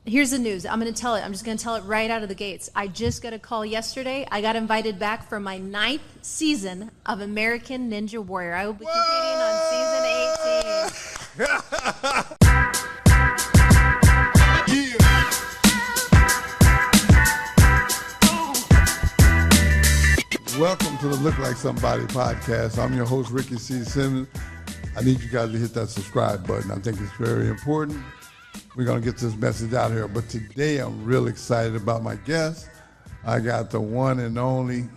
Here's the news. I'm going to tell it. I'm just going to tell it right out of the gates. I just got a call yesterday. I got invited back for my 9th season of American Ninja Warrior. I will be competing on season 18. Welcome to the Look Like Somebody podcast. I'm your host, Ricky C. Simmons. I need you guys to hit that subscribe button. I think it's very important. We're going to get this message out here. But today I'm real excited about my guest. I got the one and only.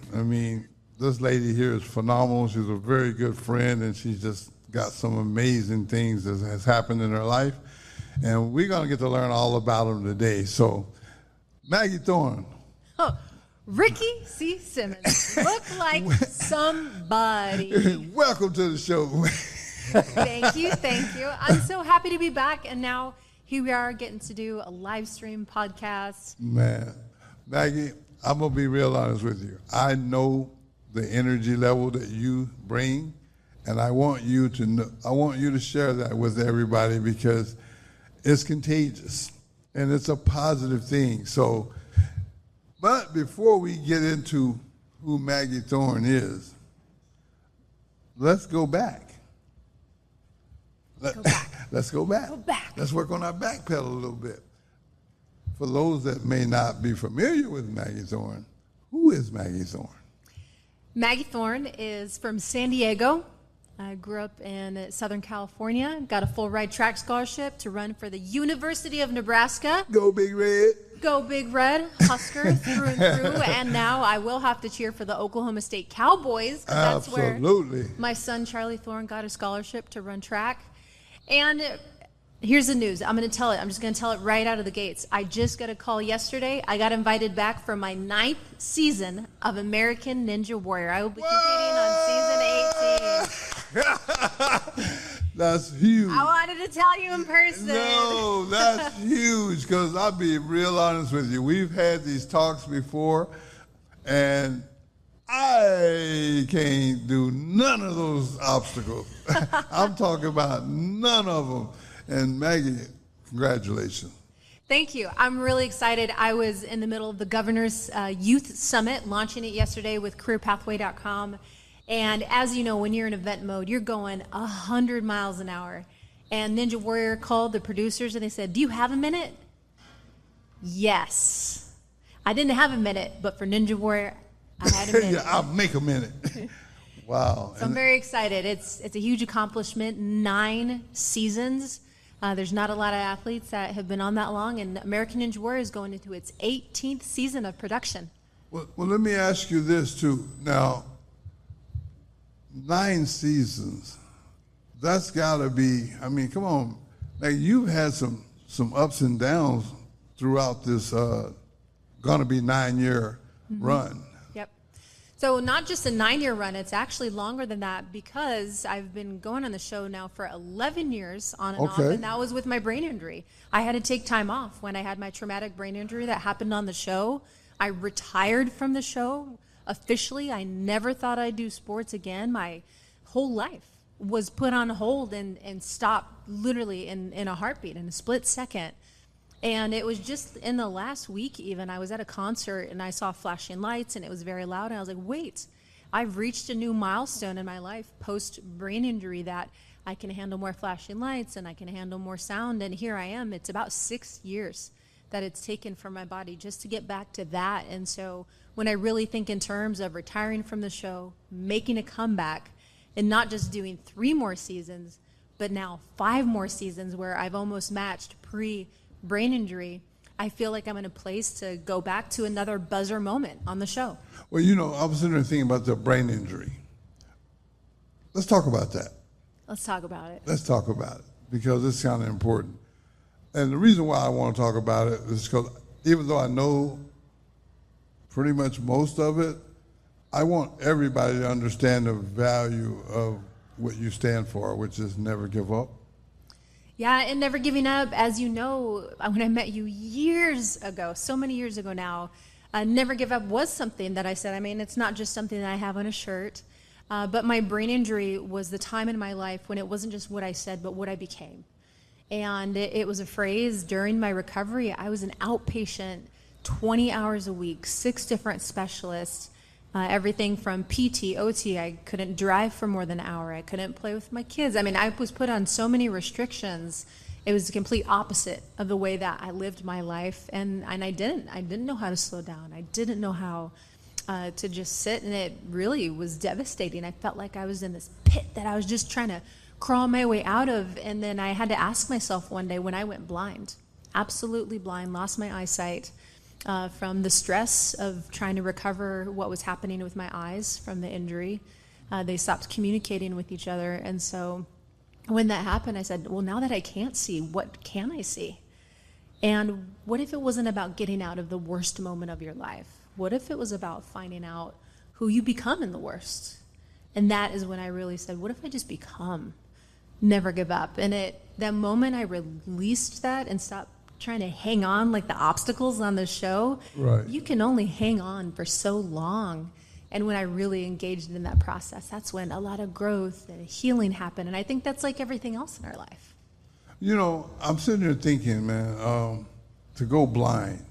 This lady here is phenomenal. She's a very good friend, and she's just got some amazing things that has happened in her life. And we're going to get to learn all about them today. So, Maggi Thorne. Oh, Ricky C. Simmons. Look like somebody. Welcome to the show. Thank you. I'm so happy to be back, and now here we are getting to do a live stream podcast. Man, Maggi, I'm going to be real honest with you. I know the energy level that you bring, and I want you to know, I want you to share that with everybody because it's contagious and it's a positive thing. So, but before we get into who Maggi Thorne is, let's go back. Let's go back. Let's work on our back pedal a little bit. For those that may not be familiar with Maggi Thorne, who is Maggi Thorne? Maggi Thorne is from San Diego. I grew up in Southern California, got a full ride track scholarship to run for the University of Nebraska. Go Big Red. Go Big Red, Husker through and through. And now I will have to cheer for the Oklahoma State Cowboys. That's Absolutely. Where my son Charlie Thorne got a scholarship to run track. And here's the news. I'm going to tell it. I'm just going to tell it right out of the gates. I just got a call yesterday. I got invited back for my 9th season of American Ninja Warrior. I will be competing on season 18. That's huge. I wanted to tell you in person. No, that's huge because I'll be real honest with you. We've had these talks before, and I can't do none of those obstacles. I'm talking about none of them. And Maggi, congratulations. Thank you. I'm really excited. I was in the middle of the Governor's Youth Summit, launching it yesterday with careerpathway.com. And as you know, when you're in event mode, you're going 100 miles an hour. And Ninja Warrior called the producers and they said, "Do you have a minute?" Yes. I didn't have a minute, but for Ninja Warrior, I had a minute. Yeah, I'll make a minute. Wow. So I'm very excited. It's a huge accomplishment. 9 seasons. There's not a lot of athletes that have been on that long, and American Ninja Warrior is going into its 18th season of production. Well, let me ask you this, too. Now, 9 seasons, that's got to be, come on. Like, you've had some ups and downs throughout this going to be 9-year run. Yep. So not just a 9-year run, it's actually longer than that because I've been going on the show now for 11 years on and off, and that was with my brain injury. I had to take time off when I had my traumatic brain injury that happened on the show. I retired from the show. Officially, I never thought I'd do sports again. My whole life was put on hold and stopped literally in a heartbeat, in a split second. And it was just in the last week even, I was at a concert and I saw flashing lights and it was very loud. And I was like, wait, I've reached a new milestone in my life post-brain injury that I can handle more flashing lights and I can handle more sound. And here I am. It's about 6 years that it's taken for my body just to get back to that. And so when I really think in terms of retiring from the show, making a comeback, and not just doing 3 more seasons, but now 5 more seasons where I've almost matched pre-brain injury, I feel like I'm in a place to go back to another buzzer moment on the show. Well, I was sitting there thinking about the brain injury. Let's talk about that. Let's talk about it. Let's talk about it because it's kind of important. And the reason why I want to talk about it is because even though I know pretty much most of it, I want everybody to understand the value of what you stand for, which is never give up. Yeah, and never giving up. As you know, when I met you years ago, so many years ago now, never give up was something that I said. It's not just something that I have on a shirt, but my brain injury was the time in my life when it wasn't just what I said, but what I became. And it was a phrase during my recovery. I was an outpatient 20 hours a week, 6 different specialists, everything from PT, OT. I couldn't drive for more than an hour. I couldn't play with my kids. I mean, I was put on so many restrictions. It was the complete opposite of the way that I lived my life. And I didn't know how to slow down. I didn't know how to just sit, and it really was devastating. I felt like I was in this pit that I was just trying to crawl my way out of. And then I had to ask myself one day when I went blind, absolutely blind, lost my eyesight from the stress of trying to recover what was happening with my eyes from the injury. They stopped communicating with each other. And so when that happened, I said, well, now that I can't see, what can I see? And what if it wasn't about getting out of the worst moment of your life? What if it was about finding out who you become in the worst? And that is when I really said, what if I just become? Never give up. And that moment I released that and stopped trying to hang on like the obstacles on the show. Right. You can only hang on for so long. And when I really engaged in that process, that's when a lot of growth and healing happened. And I think that's like everything else in our life. You know, I'm sitting here thinking, man, to go blind,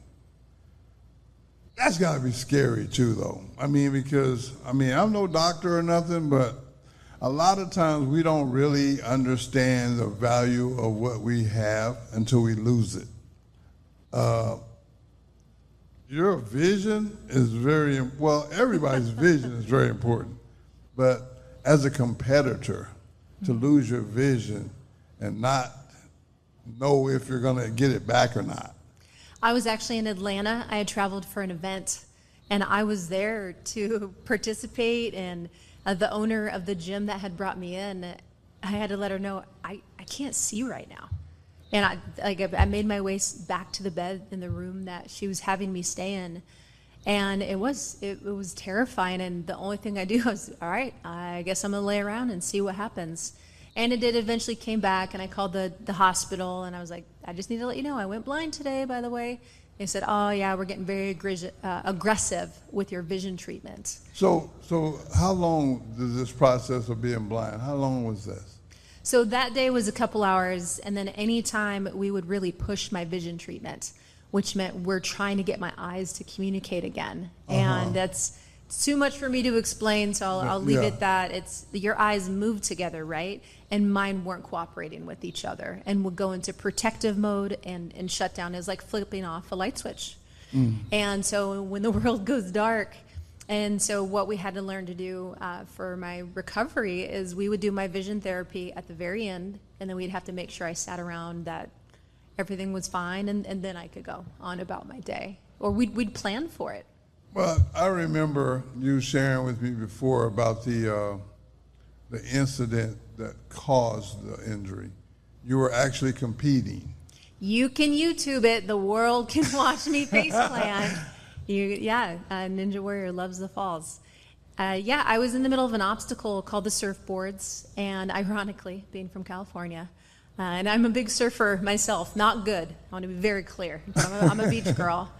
that's got to be scary too, though. I mean, because, I'm no doctor or nothing, but a lot of times we don't really understand the value of what we have until we lose it. Your vision is everybody's vision is very important, but as a competitor, to lose your vision and not know if you're going to get it back or not. I was actually in Atlanta. I had traveled for an event, and I was there to participate, and the owner of the gym that had brought me in, I had to let her know, I can't see right now. And I made my way back to the bed in the room that she was having me stay in, and it was terrifying, and the only thing I do was, all right, I guess I'm going to lay around and see what happens. And it did eventually came back, and I called the hospital, and I was like, I just need to let you know, I went blind today, by the way. They said, oh, yeah, we're getting very aggressive with your vision treatment. So how long did this process of being blind, how long was this? So that day was a couple hours, and then any time we would really push my vision treatment, which meant we're trying to get my eyes to communicate again. And that's too much for me to explain, so I'll leave it that it's your eyes move together, right? And mine weren't cooperating with each other and would go into protective mode and shut down. Is like flipping off a light switch. And so when the world goes dark, and so what we had to learn to do for my recovery is we would do my vision therapy at the very end, and then we'd have to make sure I sat around that everything was fine, and then I could go on about my day. Or we'd plan for it. Well, I remember you sharing with me before about the incident that caused the injury. You were actually competing. You can YouTube it. The world can watch me face plant. Ninja Warrior loves the falls. I was in the middle of an obstacle called the surfboards, and ironically, being from California, and I'm a big surfer myself, not good. I want to be very clear. I'm a beach girl.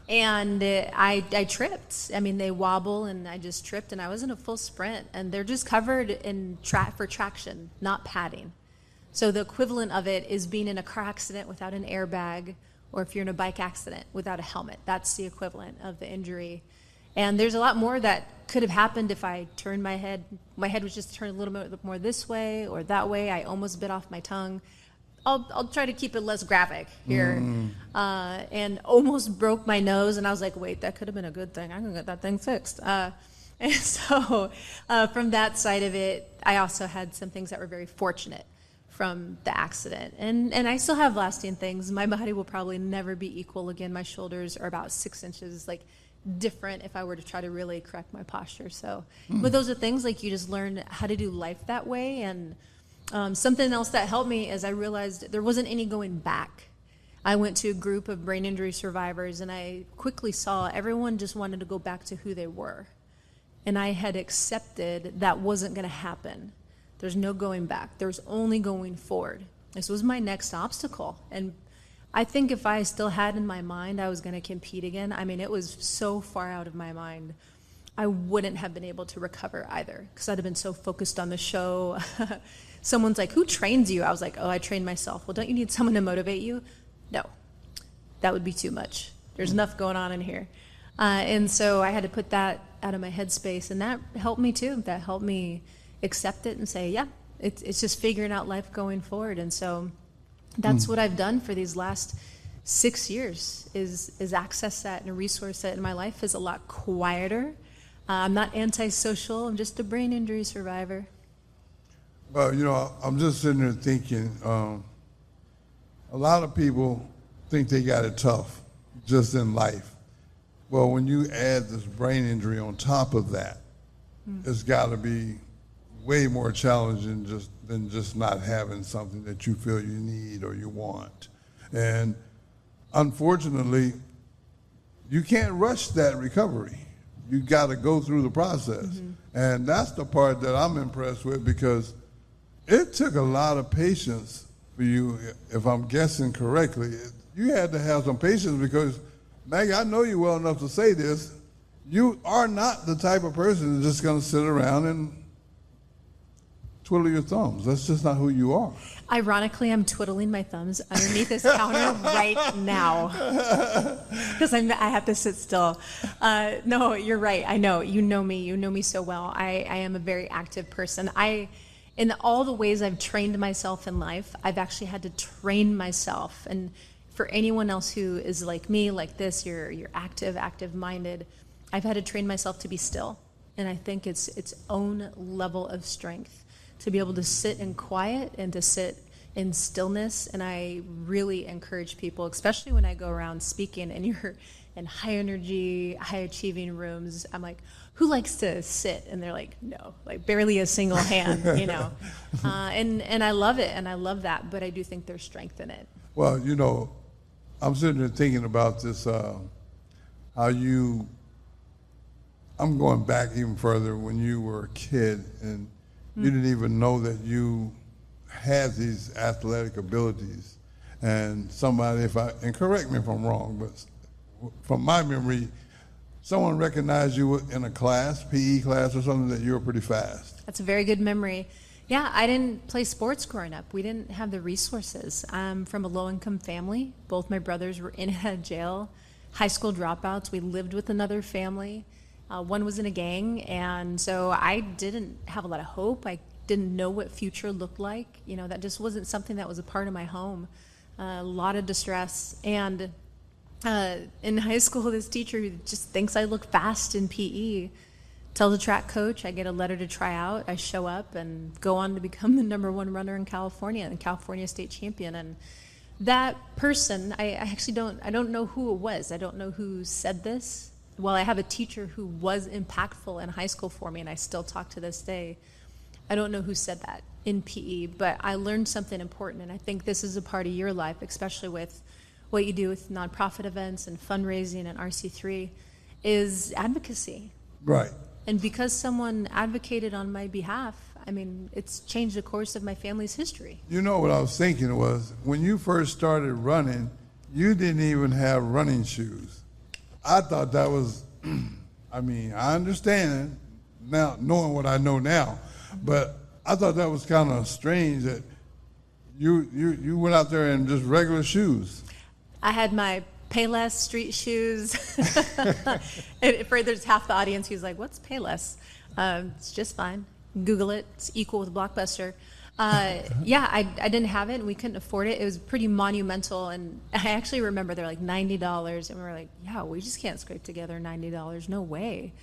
And I tripped. They wobble, and I just tripped, and I was in a full sprint, and they're just covered in for traction, not padding. So the equivalent of it is being in a car accident without an airbag, or if you're in a bike accident without a helmet. That's the equivalent of the injury. And there's a lot more that could have happened if I turned my head. My head was just turned a little bit more this way or that way. I almost bit off my tongue. I'll try to keep it less graphic here. And almost broke my nose, and I was like, wait, that could have been a good thing. I can get that thing fixed. And so from that side of it, I also had some things that were very fortunate from the accident. And I still have lasting things. My body will probably never be equal again. My shoulders are about 6 inches different if I were to try to really correct my posture. So, but those are things you just learn how to do life that way. And something else that helped me is I realized there wasn't any going back. I went to a group of brain injury survivors, and I quickly saw everyone just wanted to go back to who they were. And I had accepted that wasn't going to happen. There's no going back. There's only going forward. This was my next obstacle. And I think if I still had in my mind I was going to compete again, it was so far out of my mind, I wouldn't have been able to recover either, because I'd have been so focused on the show. someone's like, who trains you? I was like, oh, I train myself. Well, don't you need someone to motivate you? No, that would be too much. There's enough going on in here. And so I had to put that out of my headspace, and that helped me too. That helped me accept it and say, yeah, it's just figuring out life going forward. And so that's what I've done for these last 6 years is access that and a resource that in my life is a lot quieter. I'm not antisocial. I'm just a brain injury survivor. Well, you know, I'm just sitting there thinking, a lot of people think they got it tough just in life. Well, when you add this brain injury on top of that, it's got to be way more challenging than just not having something that you feel you need or you want. And unfortunately, you can't rush that recovery. You got to go through the process. And that's the part that I'm impressed with, because it took a lot of patience for you, if I'm guessing correctly. You had to have some patience because, Maggie, I know you well enough to say this. You are not the type of person that's just going to sit around and twiddle your thumbs. That's just not who you are. Ironically, I'm twiddling my thumbs underneath this counter right now because I have to sit still. No, you're right. I know. You know me. You know me so well. I am a very active person. In all the ways I've trained myself in life, I've actually had to train myself. And for anyone else who is like me, like this, you're active-minded, I've had to train myself to be still. And I think it's its own level of strength to be able to sit in quiet and to sit in stillness. And I really encourage people, especially when I go around speaking and you're in high energy, high achieving rooms, I'm like, who likes to sit? And they're like, no, like barely a single hand, you know. And I love it, and I love that, but I do think there's strength in it. Well, you know, I'm sitting there thinking about this, I'm going back even further when you were a kid and you didn't even know that you had these athletic abilities. And somebody, and correct me if I'm wrong, but from my memory, someone recognized you in a class, PE class or something, that you were pretty fast. That's a very good memory. Yeah, I didn't play sports growing up. We didn't have the resources. I'm from a low-income family. Both my brothers were in and out of jail, high school dropouts. We lived with another family. One was in a gang, and so I didn't have a lot of hope. I didn't know what future looked like. You know, that just wasn't something that was a part of my home. A lot of distress. And in high school, this teacher who just thinks I look fast in PE tells the track coach, I get a letter to try out. I show up and go on to become the #1 runner in California and California state champion. And that person, I actually don't know who it was. I don't know who said this. Well, I have a teacher who was impactful in high school for me, and I still talk to this day. I don't know who said that in PE, but I learned something important, and I think this is a part of your life, especially with what you do with nonprofit events and fundraising and RC3, is advocacy. Right. And because someone advocated on my behalf, I mean, it's changed the course of my family's history. You know what I was thinking was, when you first started running, you didn't even have running shoes. I thought that was, I mean, I understand now, knowing what I know now, but I thought that was kind of strange that you went out there in just regular shoes. I had my Payless street shoes. And for there's half the audience who's like, what's Payless? It's just fine. Google it. It's equal with Blockbuster. Yeah, I didn't have it, and we couldn't afford it. It was pretty monumental, and I actually remember they're like $90, and we were like, yeah, we just can't scrape together $90. No way.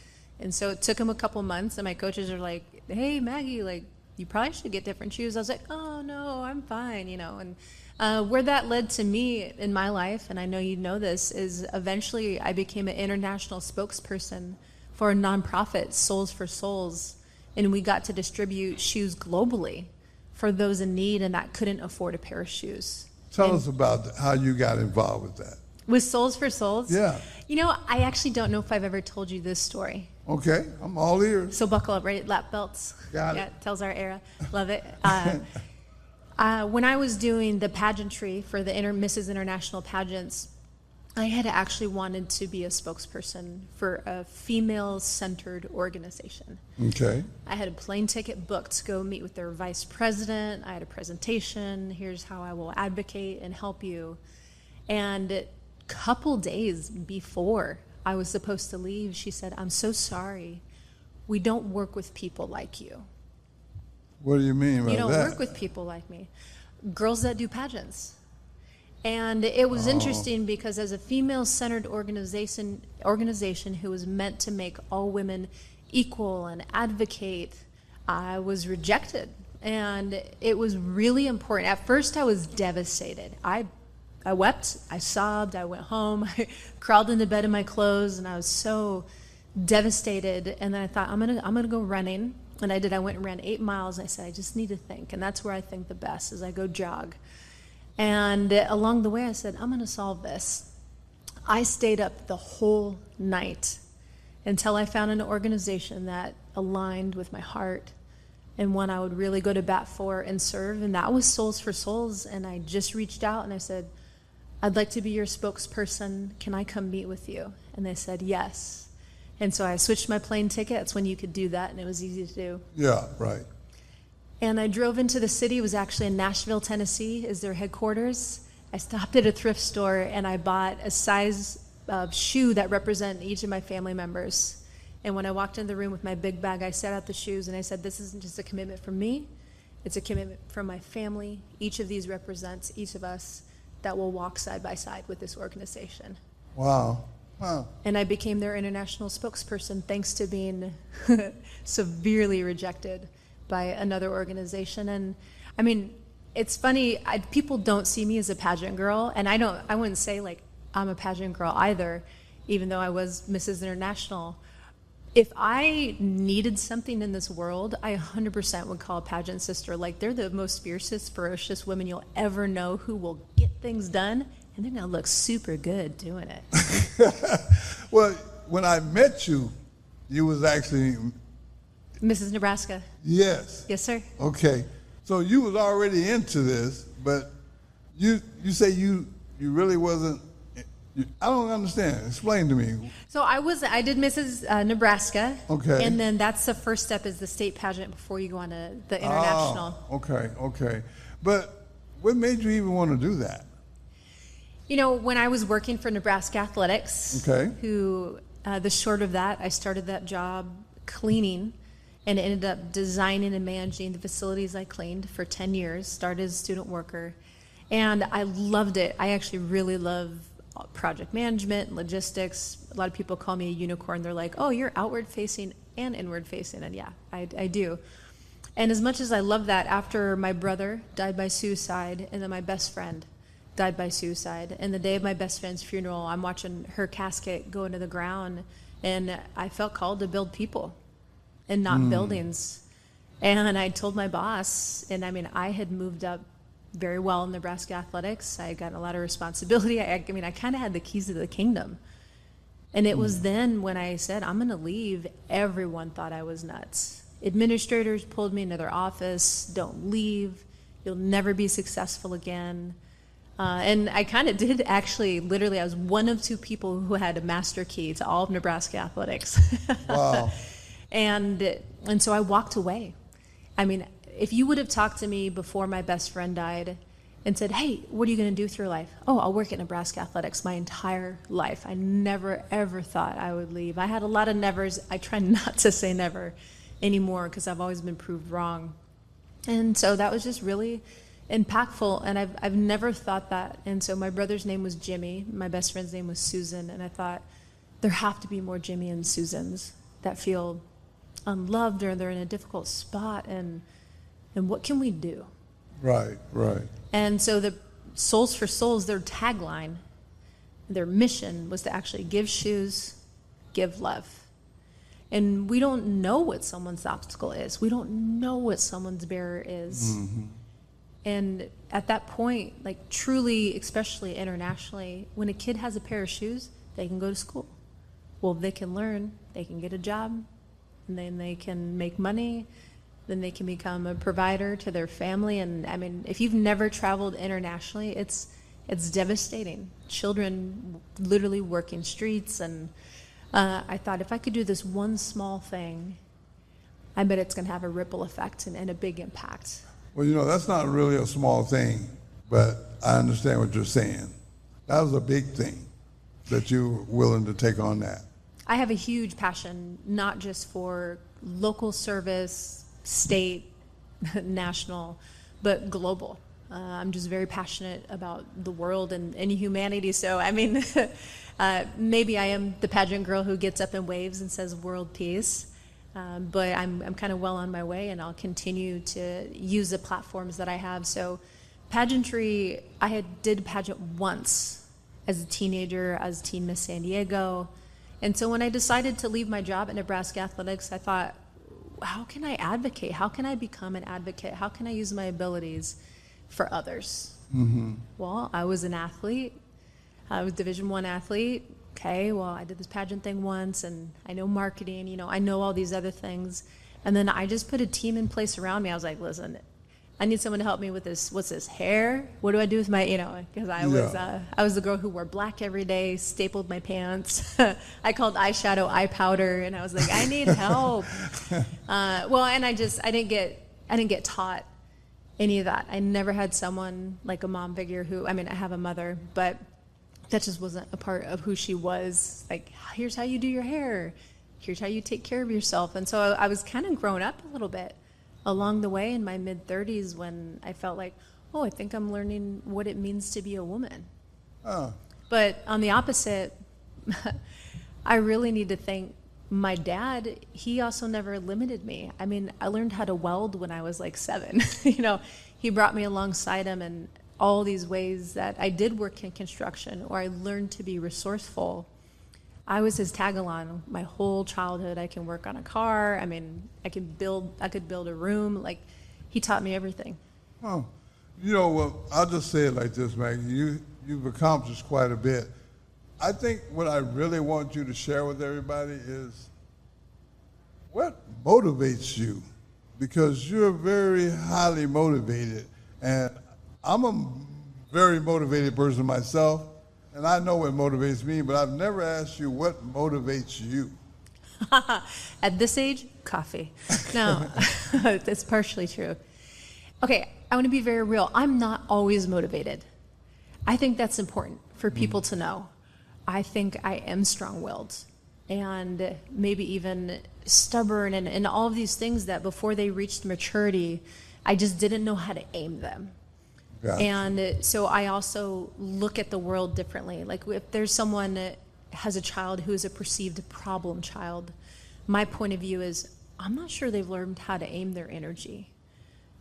And so it took them a couple months, and my coaches are like, hey, Maggie, like, you probably should get different shoes. I was like, oh, no, I'm fine, you know. And where that led to me in my life, and I know you know this, is eventually I became an international spokesperson for a nonprofit, Souls for Souls, and we got to distribute shoes globally for those in need and that couldn't afford a pair of shoes. Tell us about how you got involved with that. With Souls for Souls? Yeah. You know, I actually don't know if I've ever told you this story. Okay, I'm all ears. So buckle up, right? Lap belts. Got it. Yeah, tells our era. Love it. When I was doing the pageantry for the Mrs. International pageants, I had actually wanted to be a spokesperson for a female-centered organization. Okay. I had a plane ticket booked to go meet with their vice president. I had a presentation. Here's how I will advocate and help you. And a couple days before I was supposed to leave, she said, "I'm so sorry. We don't work with people like you." What do you mean by that? You don't work with people like me. Girls that do pageants. And it was interesting because as a female-centered organization who was meant to make all women equal and advocate, I was rejected. And it was really important. At first, I was devastated. I wept, I sobbed, I went home, I crawled into bed in my clothes, and I was so devastated. And then I thought, I'm gonna go running. And I did. I went and ran 8 miles. I said, I just need to think. And that's where I think the best, is I go jog. And along the way, I said, I'm going to solve this. I stayed up the whole night until I found an organization that aligned with my heart and one I would really go to bat for and serve. And that was Souls for Souls. And I just reached out and I said, I'd like to be your spokesperson. Can I come meet with you? And they said, yes. And so I switched my plane ticket. That's when you could do that, and it was easy to do. Yeah, right. And I drove into the city. It was actually in Nashville, Tennessee, is their headquarters. I stopped at a thrift store, and I bought a size of shoe that represented each of my family members. And when I walked into the room with my big bag, I set out the shoes, and I said, this isn't just a commitment from me. It's a commitment from my family. Each of these represents each of us that will walk side by side with this organization. Wow. Wow. And I became their international spokesperson thanks to being severely rejected by another organization. And I mean, it's funny, people don't see me as a pageant girl, and I wouldn't say like I'm a pageant girl either, even though I was Mrs. International. If I needed something in this world, I 100% would call a pageant sister. Like, they're the most fiercest, ferocious women you'll ever know, who will get things done, and they're gonna look super good doing it. Well, when I met you, you was actually Mrs. Nebraska. Yes. Yes, sir. Okay. So you was already into this, but you say you really wasn't. I don't understand. Explain to me. So I did Mrs. Nebraska. Okay. And then that's the first step, is the state pageant before you go on to the international. Oh, okay. But what made you even want to do that? You know, when I was working for Nebraska Athletics, okay, who the short of that, I started that job cleaning and ended up designing and managing the facilities I cleaned for 10 years, started as a student worker. And I loved it. I actually really love project management, logistics. A lot of people call me a unicorn. They're like, oh, you're outward facing and inward facing. And yeah, I do. And as much as I love that, after my brother died by suicide and then my best friend died by suicide, and the day of my best friend's funeral, I'm watching her casket go into the ground, and I felt called to build people and not buildings. And I told my boss, and I mean, I had moved up very well in Nebraska athletics. I had gotten a lot of responsibility. I mean, I kind of had the keys to the kingdom. And it was then when I said, I'm going to leave, everyone thought I was nuts. Administrators pulled me into their office, don't leave, you'll never be successful again. And I kind of did actually, literally, I was one of 2 people who had a master key to all of Nebraska athletics. Wow. And so I walked away. I mean, if you would have talked to me before my best friend died and said, hey, what are you going to do with your life? Oh, I'll work at Nebraska athletics my entire life. I never, ever thought I would leave. I had a lot of nevers. I try not to say never anymore because I've always been proved wrong. And so that was just really impactful, and I've never thought that. And so my brother's name was Jimmy, my best friend's name was Susan, and I thought there have to be more Jimmy and Susans that feel unloved or they're in a difficult spot, and what can we do? Right. And so the Souls for Souls, their tagline, their mission was to actually give shoes, give love. And we don't know what someone's obstacle is. We don't know what someone's barrier is. Mm-hmm. And at that point, like truly, especially internationally, when a kid has a pair of shoes, they can go to school. Well, they can learn, they can get a job, and then they can make money, then they can become a provider to their family. And I mean, if you've never traveled internationally, it's It's devastating. Children literally working streets, and I thought if I could do this one small thing, I bet it's going to have a ripple effect and a big impact. Well, that's not really a small thing, but I understand what you're saying. That was a big thing that you were willing to take on that. I have a huge passion, not just for local service, state, national, but global. I'm just very passionate about the world and humanity. So, I mean, maybe I am the pageant girl who gets up and waves and says world peace. But I'm kind of well on my way, and I'll continue to use the platforms that I have. So pageantry, I did pageant once as a teenager, as Teen Miss San Diego. And so when I decided to leave my job at Nebraska Athletics, I thought, how can I advocate? How can I become an advocate? How can I use my abilities for others? Mm-hmm. Well, I was an athlete. I was Division I athlete. Okay, well, I did this pageant thing once, and I know marketing, I know all these other things. And then I just put a team in place around me. I was like, listen, I need someone to help me with this. What's this, hair? What do I do with my, because I was the girl who wore black every day, stapled my pants. I called eyeshadow eye powder, and I was like, I need help. Well, and I didn't get taught any of that. I never had someone like a mom figure I have a mother, but that just wasn't a part of who she was. Like, here's how you do your hair. Here's how you take care of yourself. And so I was kind of growing up a little bit along the way in my mid-30s when I felt like, oh, I think I'm learning what it means to be a woman. Oh. But on the opposite, I really need to thank my dad. He also never limited me. I learned how to weld when I was like 7. He brought me alongside him, and all these ways that I did work in construction, or I learned to be resourceful. I was his tag-along my whole childhood. I can work on a car. I could build a room. Like, he taught me everything. Oh, well, I'll just say it like this, Maggie. You've accomplished quite a bit. I think what I really want you to share with everybody is what motivates you, because you're very highly motivated, and I'm a very motivated person myself, and I know what motivates me, but I've never asked you what motivates you. At this age, coffee. No, that's partially true. Okay, I want to be very real. I'm not always motivated. I think that's important for people to know. I think I am strong-willed and maybe even stubborn and all of these things that before they reached maturity, I just didn't know how to aim them. Gotcha. And so I also look at the world differently. Like, if there's someone that has a child who is a perceived problem child, my point of view is I'm not sure they've learned how to aim their energy,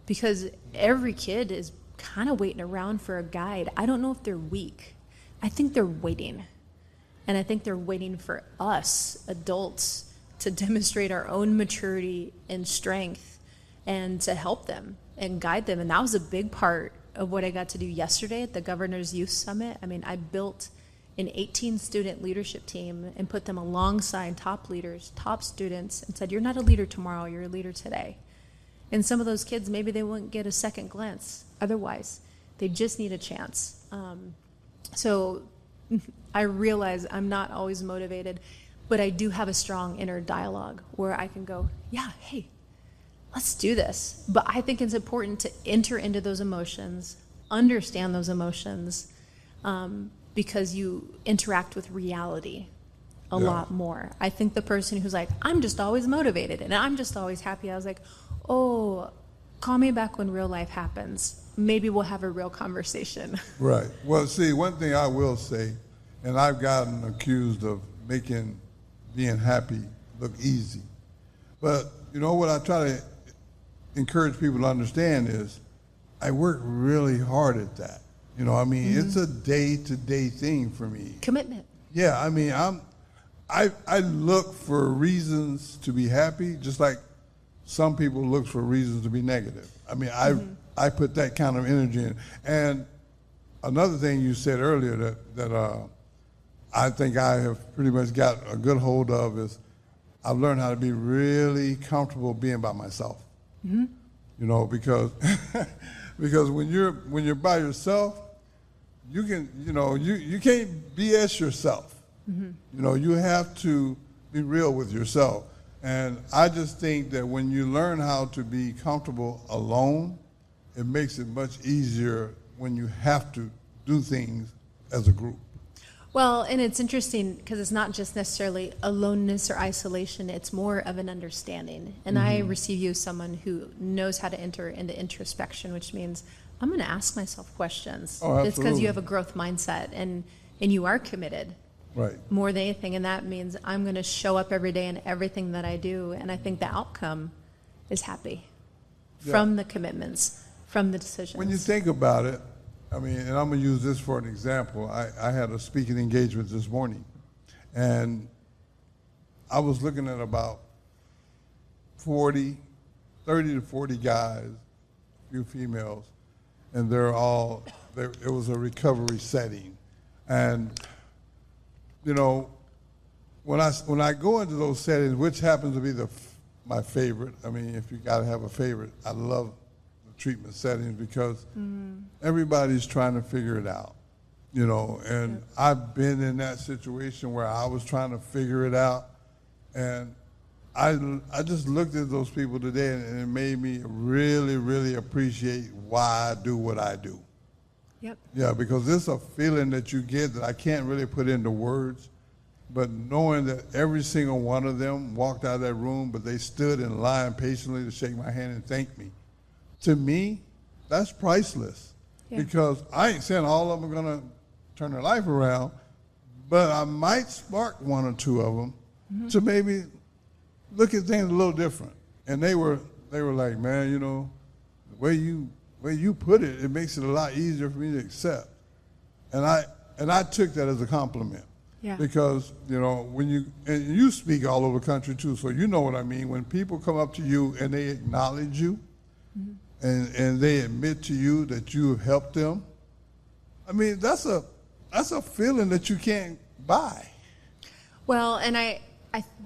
because every kid is kind of waiting around for a guide. I don't know if they're weak. I think they're waiting. And I think they're waiting for us, adults, to demonstrate our own maturity and strength and to help them and guide them. And that was a big part of what I got to do yesterday at the Governor's Youth Summit. I built an 18-student leadership team and put them alongside top leaders, top students, and said, you're not a leader tomorrow, you're a leader today. And some of those kids, maybe they wouldn't get a second glance otherwise. They just need a chance. So I realize I'm not always motivated, but I do have a strong inner dialogue where I can go, yeah, hey, let's do this. But I think it's important to enter into those emotions, understand those emotions, because you interact with reality a lot more. I think the person who's like, I'm just always motivated and I'm just always happy, I was like, oh, call me back when real life happens. Maybe we'll have a real conversation. Right. Well, see, one thing I will say, and I've gotten accused of making being happy look easy. But, what I try to encourage people to understand is I work really hard at that. It's a day-to-day thing for me. Commitment. Yeah, I look for reasons to be happy, just like some people look for reasons to be negative. I put that kind of energy in. And another thing you said earlier that I think I have pretty much got a good hold of is I've learned how to be really comfortable being by myself. Mm-hmm. Because because when you're by yourself, you can, you can't BS yourself. You have to be real with yourself. And I just think that when you learn how to be comfortable alone, it makes it much easier when you have to do things as a group. Well, and it's interesting because it's not just necessarily aloneness or isolation, it's more of an understanding. And I receive you as someone who knows how to enter into introspection, which means I'm going to ask myself questions. Oh, absolutely. It's because you have a growth mindset and you are committed. Right. More than anything, and that means I'm going to show up every day in everything that I do, and I think the outcome is happy from the commitments, from the decisions. When you think about it, I mean, and I'm going to use this for an example. I had a speaking engagement this morning, and I was looking at about 30 to 40 guys, a few females, and it was a recovery setting. And, when I go into those settings, which happens to be my favorite, I mean, if you got to have a favorite, I love treatment settings because everybody's trying to figure it out, and I've been in that situation where I was trying to figure it out, and I just looked at those people today, and it made me really, really appreciate why I do what I do. Yep. Yeah, because it's a feeling that you get that I can't really put into words, but knowing that every single one of them walked out of that room, but they stood in line patiently to shake my hand and thank me. To me, that's priceless because I ain't saying all of them are going to turn their life around, but I might spark one or two of them to maybe look at things a little different. And they were like, man, the way you put it, it makes it a lot easier for me to accept. And I took that as a compliment. Yeah. Because, when you speak all over the country too, so you know what I mean. When people come up to you and they acknowledge you, and they admit to you that you have helped them, I mean, that's a feeling that you can't buy. Well, and I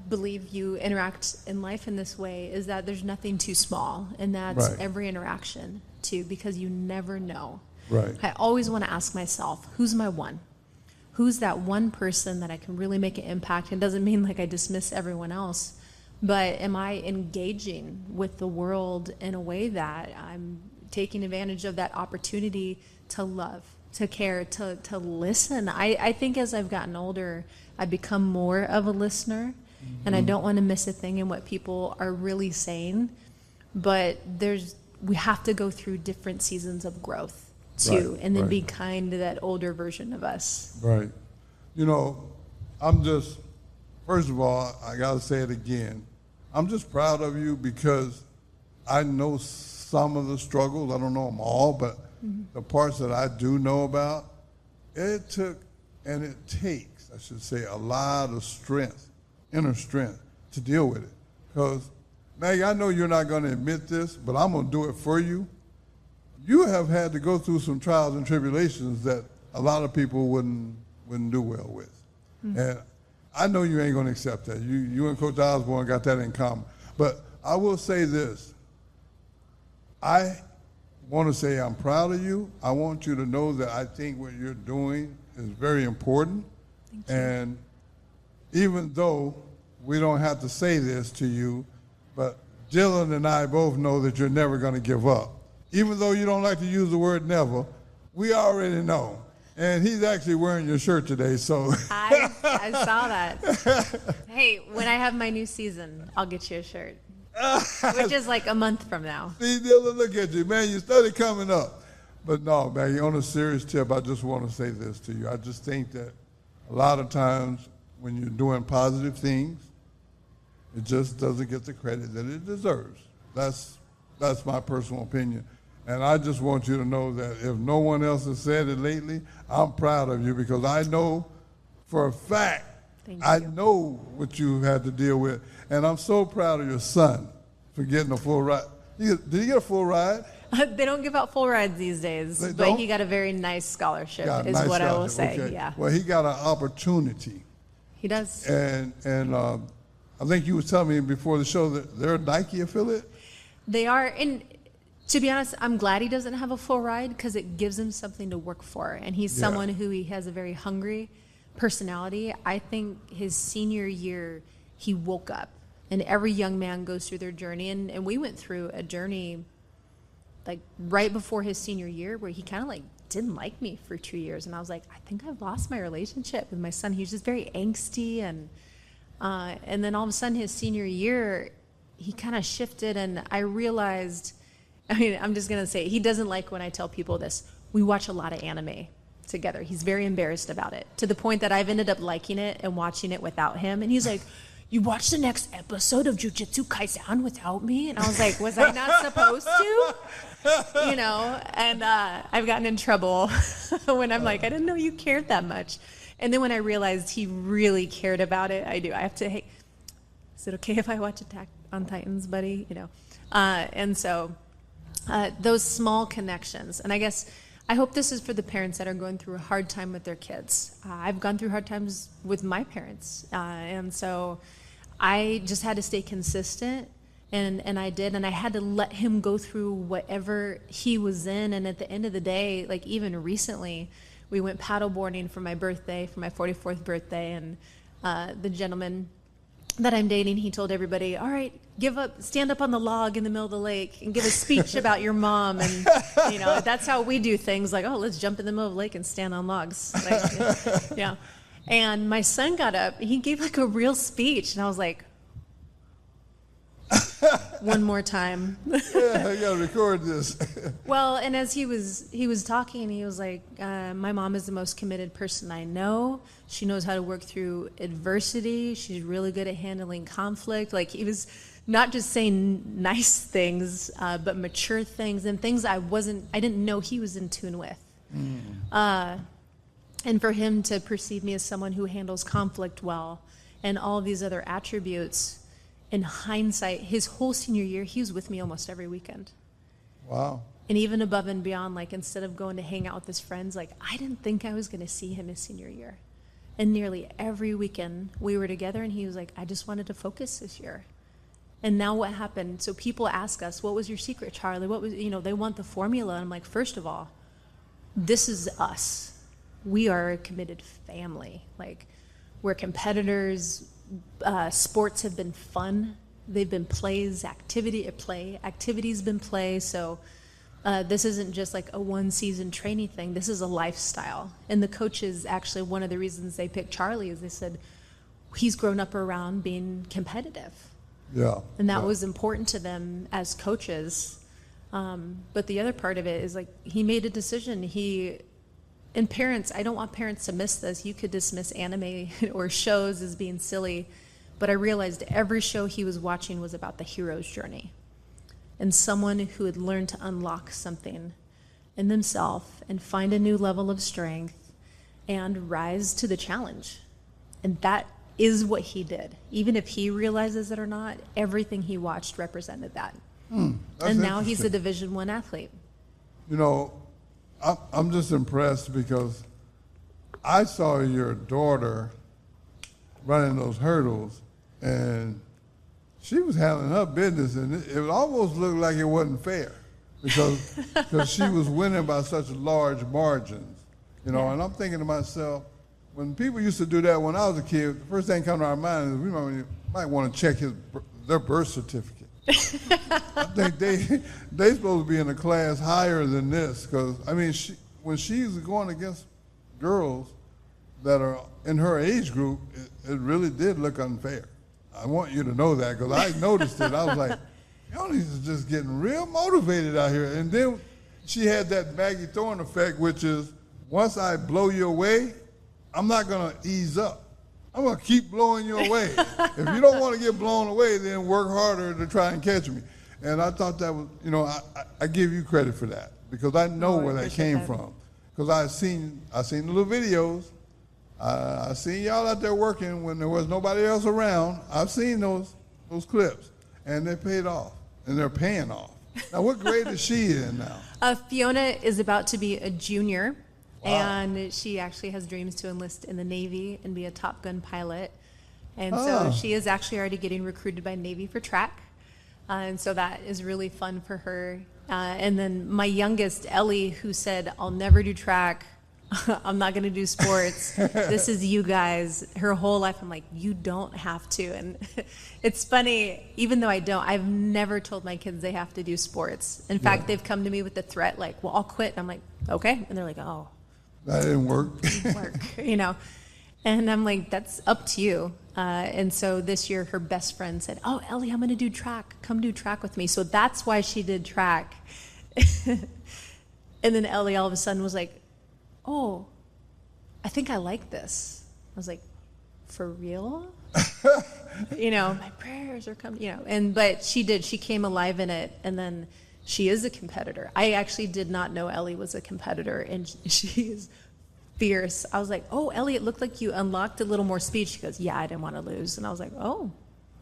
believe you interact in life in this way, is that there's nothing too small, and that's every interaction too, because you never know. Right. I always want to ask myself, who's my one? Who's that one person that I can really make an impact? It doesn't mean like I dismiss everyone else, but am I engaging with the world in a way that I'm taking advantage of that opportunity to love, to care, to listen? I think as I've gotten older, I've become more of a listener, and I don't want to miss a thing in what people are really saying, but we have to go through different seasons of growth too, and then be kind to that older version of us. Right. First of all, I got to say it again. I'm just proud of you because I know some of the struggles. I don't know them all, but the parts that I do know about, it took, and it takes, I should say, a lot of strength, inner strength, to deal with it. Because, Maggie, I know you're not going to admit this, but I'm going to do it for you. You have had to go through some trials and tribulations that a lot of people wouldn't do well with. And I know you ain't going to accept that. You and Coach Osborne got that in common. But I will say this. I want to say I'm proud of you. I want you to know that I think what you're doing is very important. Thank you. And even though we don't have to say this to you, but Dylan and I both know that you're never going to give up. Even though you don't like to use the word never, we already know. And he's actually wearing your shirt today, so. I saw that. Hey, when I have my new season, I'll get you a shirt, which is like a month from now. See, Dylan, look at you, man. You started coming up. But no, Maggie, on a serious tip, I just want to say this to you. I just think that a lot of times when you're doing positive things, it just doesn't get the credit that it deserves. That's my personal opinion. And I just want you to know that if no one else has said it lately, I'm proud of you because I know for a fact, I know what you had to deal with. And I'm so proud of your son for getting a full ride. Did he get a full ride? They don't give out full rides these days, but he got a very nice scholarship, is nice what scholarship. I will say. Okay. Yeah. Well, he got an opportunity. He does. And I think you were telling me before the show that they're a Nike affiliate? They are. And To be honest, I'm glad he doesn't have a full ride because it gives him something to work for. And he's someone who he has a very hungry personality. I think his senior year, he woke up. And every young man goes through their journey. And we went through a journey like right before his senior year where he kind of like didn't like me for 2 years. And I was like, I think I've lost my relationship with my son. He was just very angsty. And then all of a sudden his senior year, he kind of shifted. And I realized, I mean, I'm just going to say, he doesn't like when I tell people this. We watch a lot of anime together. He's very embarrassed about it, to the point that I've ended up liking it and watching it without him. And he's like, you watched the next episode of Jujutsu Kaisen without me? And I was like, was I not supposed to? You know, and I've gotten in trouble when I'm like, I didn't know you cared that much. And then when I realized he really cared about it, I do. I have to, hey, is it okay if I watch Attack on Titans, buddy? You know, and so those small connections. And I guess I hope this is for the parents that are going through a hard time with their kids. I've gone through hard times with my parents. And so I just had to stay consistent. And I did, and I had to let him go through whatever he was in. And at the end of the day, like even recently, we went paddleboarding for my birthday, for my 44th birthday, and the gentleman that I'm dating, he told everybody, all right, stand up on the log in the middle of the lake and give a speech about your mom. And, you know, that's how we do things, like, oh, let's jump in the middle of the lake and stand on logs. Like, yeah. And my son got up, he gave like a real speech, and I was like, one more time. Yeah, I gotta record this. Well, and as he was talking, he was like, my mom is the most committed person I know. She knows how to work through adversity. She's really good at handling conflict. Like, he was not just saying nice things, but mature things and things I didn't know he was in tune with. And for him to perceive me as someone who handles conflict well and all these other attributes, in hindsight, his whole senior year, he was with me almost every weekend. Wow. And even above and beyond, like instead of going to hang out with his friends, like I didn't think I was going to see him his senior year. And nearly every weekend we were together, and he was like, I just wanted to focus this year. And now what happened? So people ask us, what was your secret, Charlie? What was, they want the formula. And I'm like, first of all, this is us. We are a committed family. Like, we're competitors. Sports have been fun. They've been activities been play. So this isn't just like a one-season training thing. This is a lifestyle. And the coaches, actually, one of the reasons they picked Charlie is they said, he's grown up around being competitive. Yeah. And that was important to them as coaches. But the other part of it is like he made a decision. And parents, I don't want parents to miss this. You could dismiss anime or shows as being silly, but I realized every show he was watching was about the hero's journey and someone who had learned to unlock something in themselves and find a new level of strength and rise to the challenge. And that is what he did. Even if he realizes it or not, everything he watched represented that. And now he's a Division I athlete. I'm just impressed because I saw your daughter running those hurdles, and she was handling her business, and it almost looked like it wasn't fair because she was winning by such large margins, And I'm thinking to myself, when people used to do that when I was a kid, the first thing come to our mind is we might want to check their birth certificate. I think they supposed to be in a class higher than this because, when she's going against girls that are in her age group, it really did look unfair. I want you to know that because I noticed it. I was like, y'all is just getting real motivated out here. And then she had that Maggi Thorne effect, which is once I blow you away, I'm not going to ease up. I'm going to keep blowing you away. If you don't want to get blown away, then work harder to try and catch me. And I thought that was, I give you credit for that because I know where that came from. Because I seen the little videos. I seen y'all out there working when there was nobody else around. I've seen those clips, and they paid off, and they're paying off. Now, what grade is she in now? Fiona is about to be a junior. Wow. And she actually has dreams to enlist in the Navy and be a Top Gun pilot. And so she is actually already getting recruited by Navy for track. And so that is really fun for her. And then my youngest, Ellie, who said, I'll never do track. I'm not going to do sports. This is you guys. Her whole life, I'm like, you don't have to. And it's funny, even though I've never told my kids they have to do sports. In fact, they've come to me with the threat, like, well, I'll quit. I'm like, okay. And they're like, oh. That didn't work. It didn't work, you know. And I'm like, that's up to you. And so this year, her best friend said, oh, Ellie, I'm going to do track. Come do track with me. So that's why she did track. And then Ellie all of a sudden was like, oh, I think I like this. I was like, for real? You know, my prayers are coming, you know. But she came alive in it. And then she is a competitor. I actually did not know Ellie was a competitor, and she is fierce. I was like, oh, Ellie, it looked like you unlocked a little more speed. She goes, yeah, I didn't want to lose. And I was like, oh,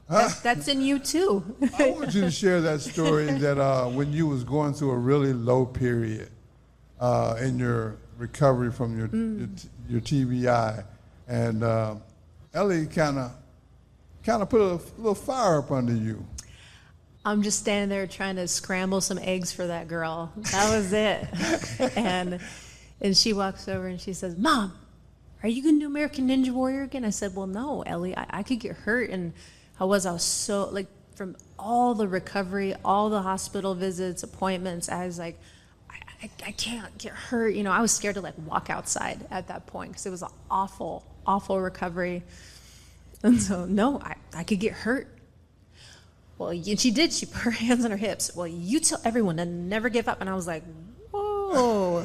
that's in you too. I want you to share that story that when you was going through a really low period in your recovery from your TBI, and Ellie kind of put a little fire up under you. I'm just standing there trying to scramble some eggs for that girl. That was it. And she walks over and she says, Mom, are you going to do American Ninja Warrior again? I said, well, no, Ellie, I could get hurt. And I was so, like, from all the recovery, all the hospital visits, appointments, I was like, I can't get hurt. You know, I was scared to, like, walk outside at that point because it was an awful, awful recovery. And so, no, I could get hurt. Well, and she did. She put her hands on her hips. Well, you tell everyone to never give up. And I was like, whoa.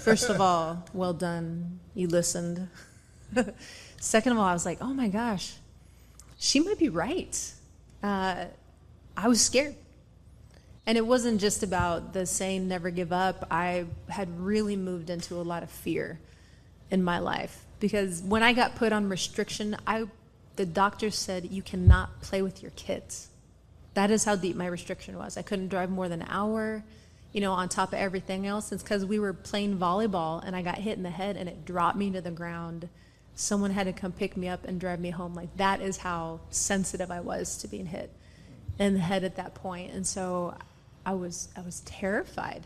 First of all, well done. You listened. Second of all, I was like, oh my gosh, she might be right. I was scared. And it wasn't just about the saying never give up. I had really moved into a lot of fear in my life. Because when I got put on restriction, the doctor said you cannot play with your kids. That is how deep my restriction was. I couldn't drive more than an hour, you know, on top of everything else. It's because we were playing volleyball and I got hit in the head and it dropped me to the ground. Someone had to come pick me up and drive me home. Like, that is how sensitive I was to being hit in the head at that point. And so I was terrified.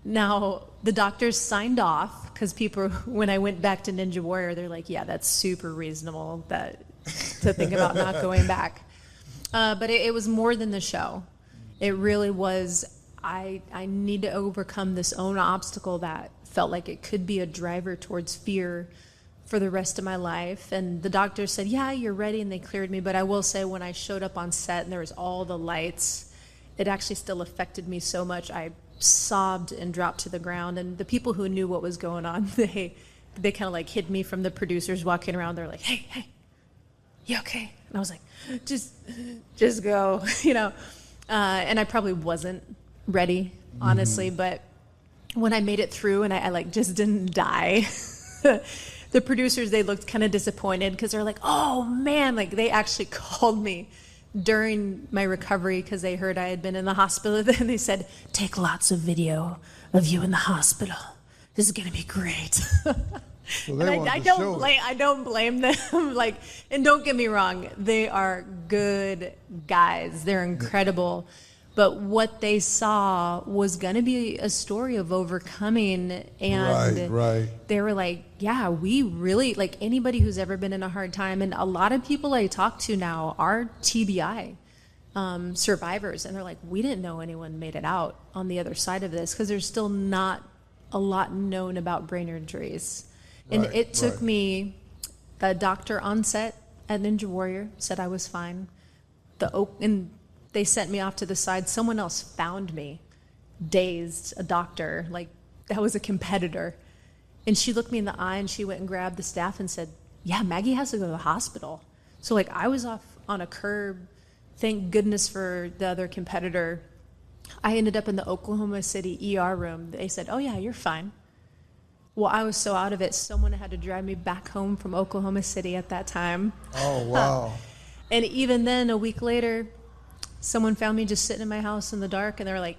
Now, the doctors signed off because people, when I went back to Ninja Warrior, they're like, yeah, that's super reasonable to think about not going back. But it was more than the show. It really was, I need to overcome this own obstacle that felt like it could be a driver towards fear for the rest of my life. And the doctor said, yeah, you're ready, and they cleared me. But I will say, when I showed up on set and there was all the lights, it actually still affected me so much. I sobbed and dropped to the ground. And the people who knew what was going on, they kind of like hid me from the producers walking around. They're like, hey, you okay? And I was like, just go, you know. And I probably wasn't ready, honestly. But when I made it through and I like just didn't die, the producers, they looked kind of disappointed because they're like, oh man, like they actually called me during my recovery because they heard I had been in the hospital. And they said, take lots of video of you in the hospital. This is going to be great. Well, and I don't blame them. Like, and don't get me wrong, they are good guys. They're incredible. But what they saw was going to be a story of overcoming. And right. They were like, yeah, we really, like anybody who's ever been in a hard time. And a lot of people I talk to now are TBI survivors. And they're like, we didn't know anyone made it out on the other side of this because there's still not a lot known about brain injuries. And it took me, the doctor on set at Ninja Warrior said I was fine. And they sent me off to the side. Someone else found me, dazed, a doctor, like that was a competitor. And she looked me in the eye and she went and grabbed the staff and said, yeah, Maggie has to go to the hospital. So like I was off on a curb. Thank goodness for the other competitor. I ended up in the Oklahoma City ER room. They said, oh yeah, you're fine. Well, I was so out of it, someone had to drive me back home from Oklahoma City at that time. Oh, wow. And even then, a week later, someone found me just sitting in my house in the dark, and they were like,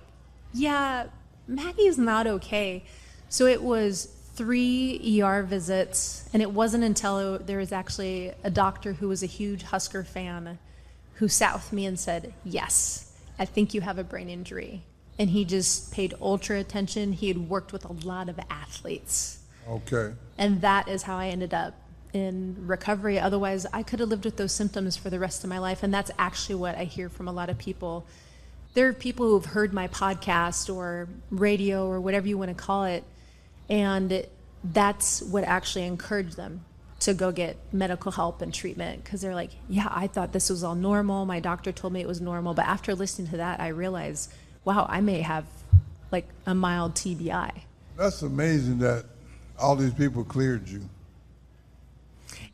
yeah, Maggie's not okay. So it was 3 ER visits, and it wasn't until there was actually a doctor who was a huge Husker fan who sat with me and said, yes, I think you have a brain injury. And he just paid ultra attention. He had worked with a lot of athletes. Okay. And that is how I ended up in recovery. Otherwise, I could have lived with those symptoms for the rest of my life. And that's actually what I hear from a lot of people. There are people who've heard my podcast or radio or whatever you want to call it, and that's what actually encouraged them to go get medical help and treatment, because they're like, yeah, I thought this was all normal. My doctor told me it was normal. But after listening to that, I realized, wow, I may have like a mild TBI. That's amazing that all these people cleared you.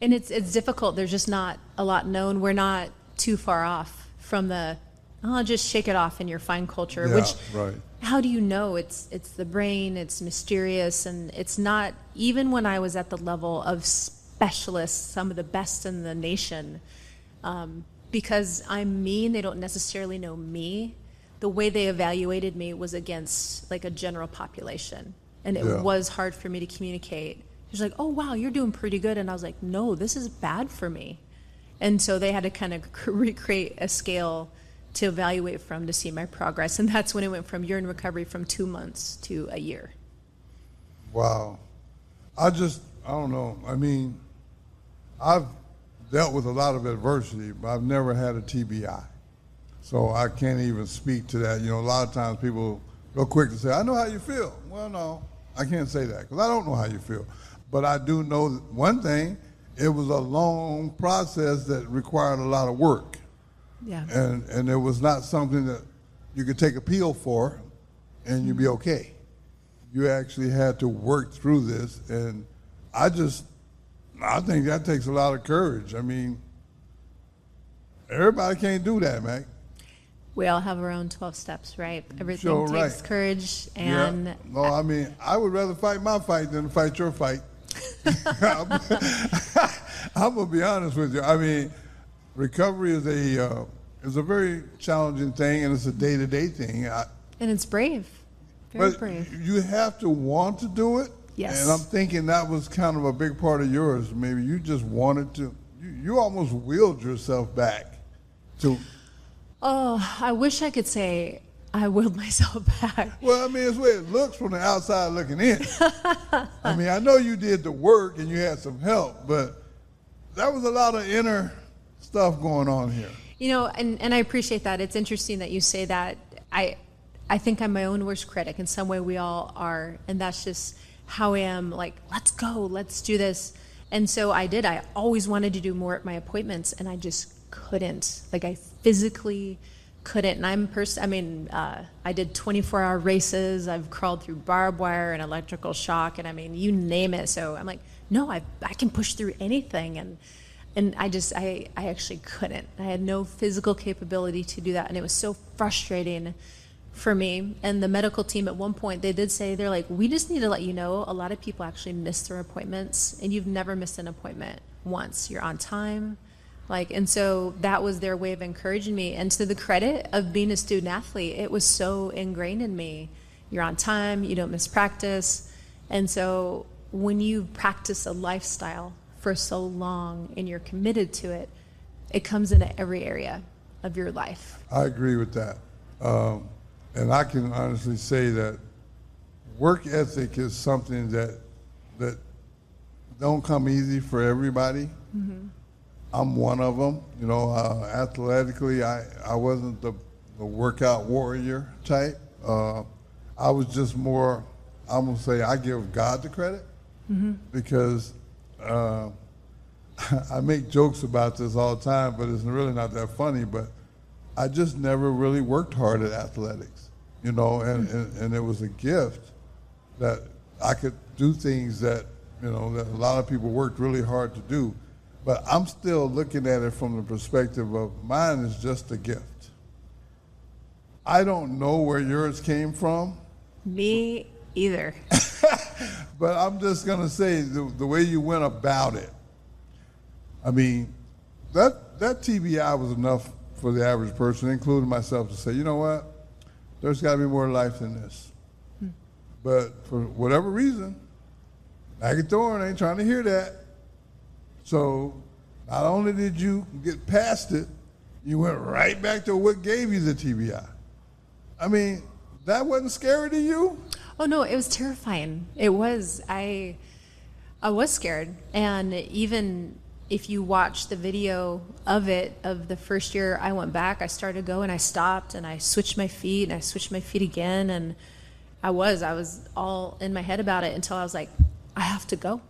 And it's difficult. There's just not a lot known. We're not too far off from the, oh, just shake it off in your fine culture, Yeah, which, right. how do you know? It's the brain, it's mysterious, and it's not, even when I was at the level of specialists, some of the best in the nation, because I'm me and they don't necessarily know me, the way they evaluated me was against like a general population. And it was hard for me to communicate. He's like, oh, wow, you're doing pretty good. And I was like, no, this is bad for me. And so they had to kind of recreate a scale to evaluate from to see my progress. And that's when it went from you're in recovery from 2 months to a year. Wow. I don't know. I mean, I've dealt with a lot of adversity, but I've never had a TBI. So I can't even speak to that. You know, a lot of times people go quick to say, I know how you feel. Well, no, I can't say that because I don't know how you feel. But I do know one thing, it was a long process that required a lot of work. Yeah. And it was not something that you could take a pill for and you'd be okay. You actually had to work through this, and I think that takes a lot of courage. I mean, everybody can't do that, man. We all have our own 12 steps, right? Everything Sure, takes right. courage. And yeah. No, I mean, I would rather fight my fight than fight your fight. I'm going to be honest with you. I mean, recovery is a very challenging thing, and it's a day-to-day thing. And it's brave. Very brave. You have to want to do it. Yes. And I'm thinking that was kind of a big part of yours. Maybe you just wanted to, you almost willed yourself back to. Oh, I wish I could say I willed myself back. Well, I mean, it's the way it looks from the outside looking in. I mean, I know you did the work and you had some help, but that was a lot of inner stuff going on here. You know, and I appreciate that. It's interesting that you say that. I think I'm my own worst critic. In some way we all are, and that's just how I am. Like, let's go, let's do this. And so I did. I always wanted to do more at my appointments, and I just couldn't. Like, I physically couldn't. And I did 24-hour races. I've crawled through barbed wire and electrical shock, and I mean, you name it. So I'm like, no, I can push through anything. And I actually couldn't. I had no physical capability to do that, and it was so frustrating for me. And the medical team at one point, they did say, they're like, we just need to let you know a lot of people actually miss their appointments, and you've never missed an appointment once. You're on time. And so that was their way of encouraging me. And to the credit of being a student athlete, it was so ingrained in me. You're on time, you don't miss practice. And so when you practice a lifestyle for so long and you're committed to it, it comes into every area of your life. I agree with that. And I can honestly say that work ethic is something that don't come easy for everybody. Mm-hmm. I'm one of them. You know, athletically, I wasn't the workout warrior type. I was just more, I'm going to say I give God the credit, mm-hmm. because I make jokes about this all the time, but it's really not that funny. But I just never really worked hard at athletics, you know, and it was a gift that I could do things that, you know, that a lot of people worked really hard to do. But I'm still looking at it from the perspective of mine is just a gift. I don't know where yours came from. Me either. But I'm just going to say the way you went about it, I mean, that TBI was enough for the average person, including myself, to say, you know what, there's got to be more life than this. But for whatever reason, Maggi Thorne ain't trying to hear that. So not only did you get past it, you went right back to what gave you the TBI. I mean, that wasn't scary to you? Oh no, it was terrifying. It was. I was scared, and even if you watch the video of it, of the first year I went back, I started to go and I stopped and I switched my feet and I switched my feet again, and I was all in my head about it until I was like, I have to go.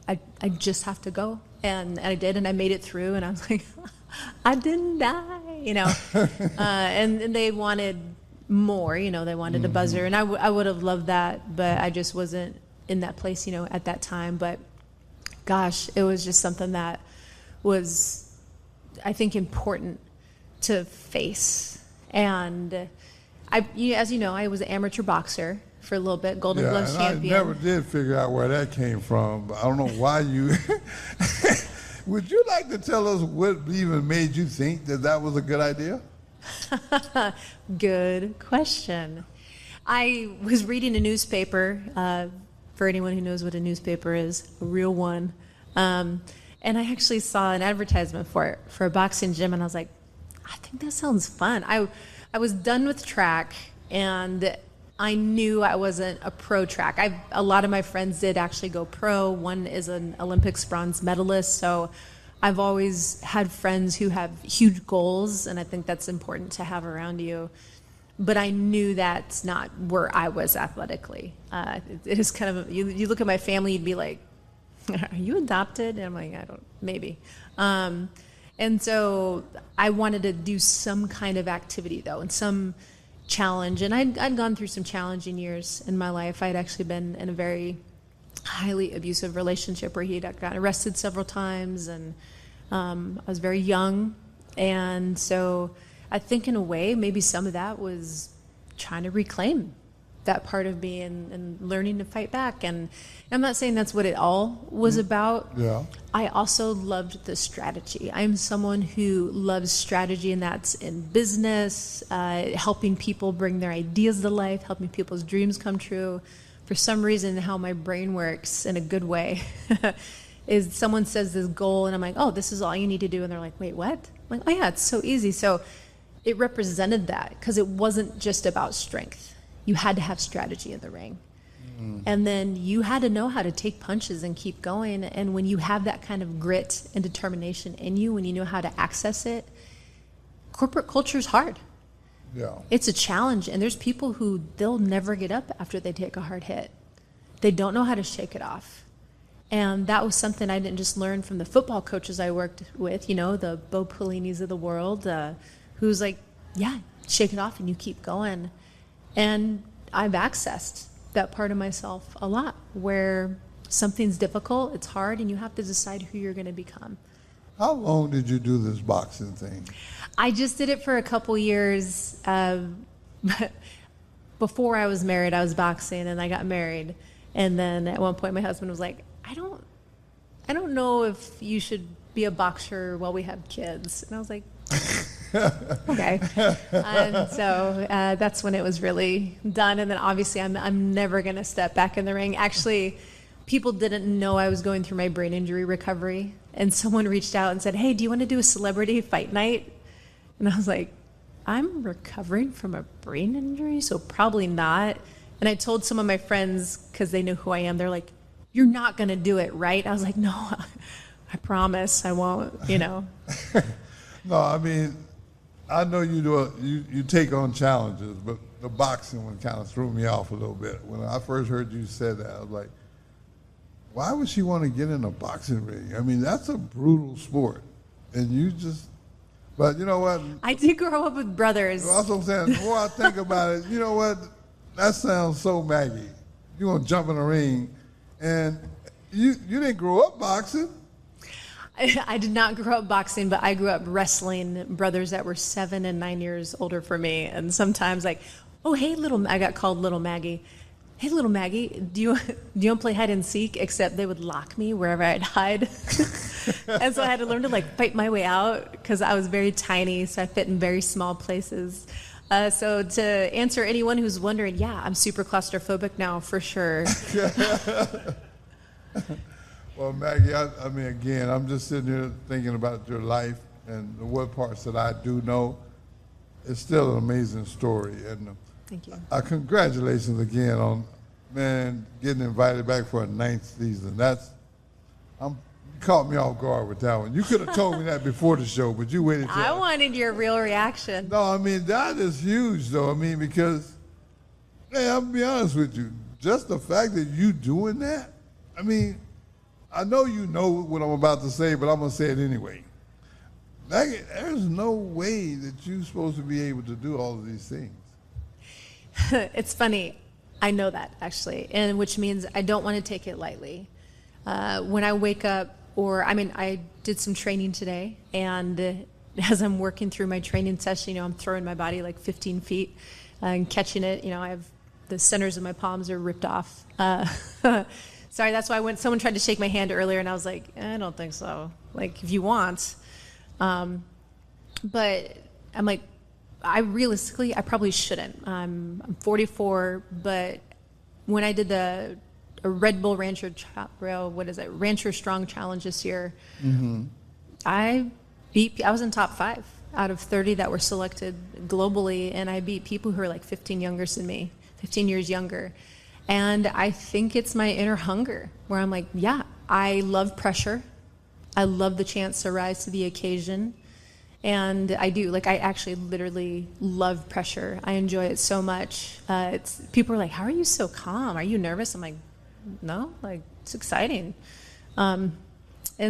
I just have to go. And I did, and I made it through, and I was like, I didn't die, you know. And they wanted more, you know, they wanted a buzzer, and I would have loved that, but I just wasn't in that place, you know, at that time. But gosh, it was just something that was, I think, important to face. And as you know, I was an amateur boxer for a little bit, Golden Gloves champion. I never did figure out where that came from. But I don't know why you. Would you like to tell us what even made you think that was a good idea? Good question. I was reading a newspaper, for anyone who knows what a newspaper is, a real one. And I actually saw an advertisement for a boxing gym, and I was like, I think that sounds fun. I was done with track, and I knew I wasn't a pro track. A lot of my friends did actually go pro. One is an Olympics bronze medalist, so I've always had friends who have huge goals, and I think that's important to have around you. But I knew that's not where I was athletically. It is kind of, you look at my family, you'd be like, are you adopted? And I'm like, I don't, maybe. And so I wanted to do some kind of activity, though, and some challenge. And I'd gone through some challenging years in my life. I'd actually been in a very highly abusive relationship where he'd gotten arrested several times, and I was very young. And so I think in a way, maybe some of that was trying to reclaim that part of me and learning to fight back. And I'm not saying that's what it all was about. Yeah. I also loved the strategy. I'm someone who loves strategy, and that's in business, helping people bring their ideas to life, helping people's dreams come true. For some reason, how my brain works in a good way is someone says this goal, and I'm like, oh, this is all you need to do. And they're like, wait, what? I'm like, oh yeah, it's so easy. So it represented that, because it wasn't just about strength. You had to have strategy in the ring. And then you had to know how to take punches and keep going. And when you have that kind of grit and determination in you, when you know how to access it, corporate culture is hard. Yeah. It's a challenge. And there's people who they'll never get up after they take a hard hit. They don't know how to shake it off. And that was something I didn't just learn from the football coaches I worked with, you know, the Bo Pelini's of the world, who's like, yeah, shake it off and you keep going. And I've accessed that part of myself a lot, where something's difficult, it's hard, and you have to decide who you're going to become. How long did you do this boxing thing? I just did it for a couple years. Before I was married, I was boxing, and I got married. And then at one point, my husband was like, I don't know if you should be a boxer while we have kids. And I was like, okay. And so that's when it was really done. And then obviously I'm never going to step back in the ring. Actually, people didn't know I was going through my brain injury recovery. And someone reached out and said, hey, do you want to do a celebrity fight night? And I was like, I'm recovering from a brain injury, so probably not. And I told some of my friends, because they know who I am, they're like, you're not going to do it, right? I was like, no, I promise I won't, you know. No, I mean, I know you take on challenges, but the boxing one kind of threw me off a little bit. When I first heard you say that, I was like, why would she want to get in a boxing ring? I mean, that's a brutal sport. And you just, but you know what? I did grow up with brothers. That's what I'm saying. The more I think about it, you know what? That sounds so Maggie. You're going to jump in a ring, and you didn't grow up boxing. I did not grow up boxing, but I grew up wrestling brothers that were 7 and 9 years older for me. And sometimes like, oh, hey, I got called Little Maggie. Hey, Little Maggie, do you want to play hide and seek? Except they would lock me wherever I'd hide. And so I had to learn to like fight my way out, because I was very tiny, so I fit in very small places. So to answer anyone who's wondering, yeah, I'm super claustrophobic now, for sure. Well, Maggie, I mean, again, I'm just sitting here thinking about your life and the what parts that I do know, it's still an amazing story. And thank you. Congratulations again on, man, getting invited back for a 9th season. You caught me off guard with that one. You could have told me that before the show, but you waited till I wanted your real reaction. No, I mean, that is huge, though. I mean, because, man, I'll be honest with you. Just the fact that you doing that, I mean, I know you know what I'm about to say, but I'm going to say it anyway. There's no way that you're supposed to be able to do all of these things. It's funny. I know that, actually, and which means I don't want to take it lightly. When I wake up, I did some training today, and as I'm working through my training session, I'm throwing my body like 15 feet and catching it. I have the centers of my palms are ripped off. Sorry, that's why when someone tried to shake my hand earlier, and I was like, I don't think so. Like, if you want. But I'm like, I probably shouldn't. I'm 44, but when I did a Red Bull Rancher Strong Challenge this year, I was in top 5 out of 30 that were selected globally, and I beat people who are like 15 years younger. And I think it's my inner hunger where I'm like, yeah, I love pressure. I love the chance to rise to the occasion. And I do. Like, I actually literally love pressure. I enjoy it so much. People are like, how are you so calm? Are you nervous? I'm like, no, like, it's exciting. And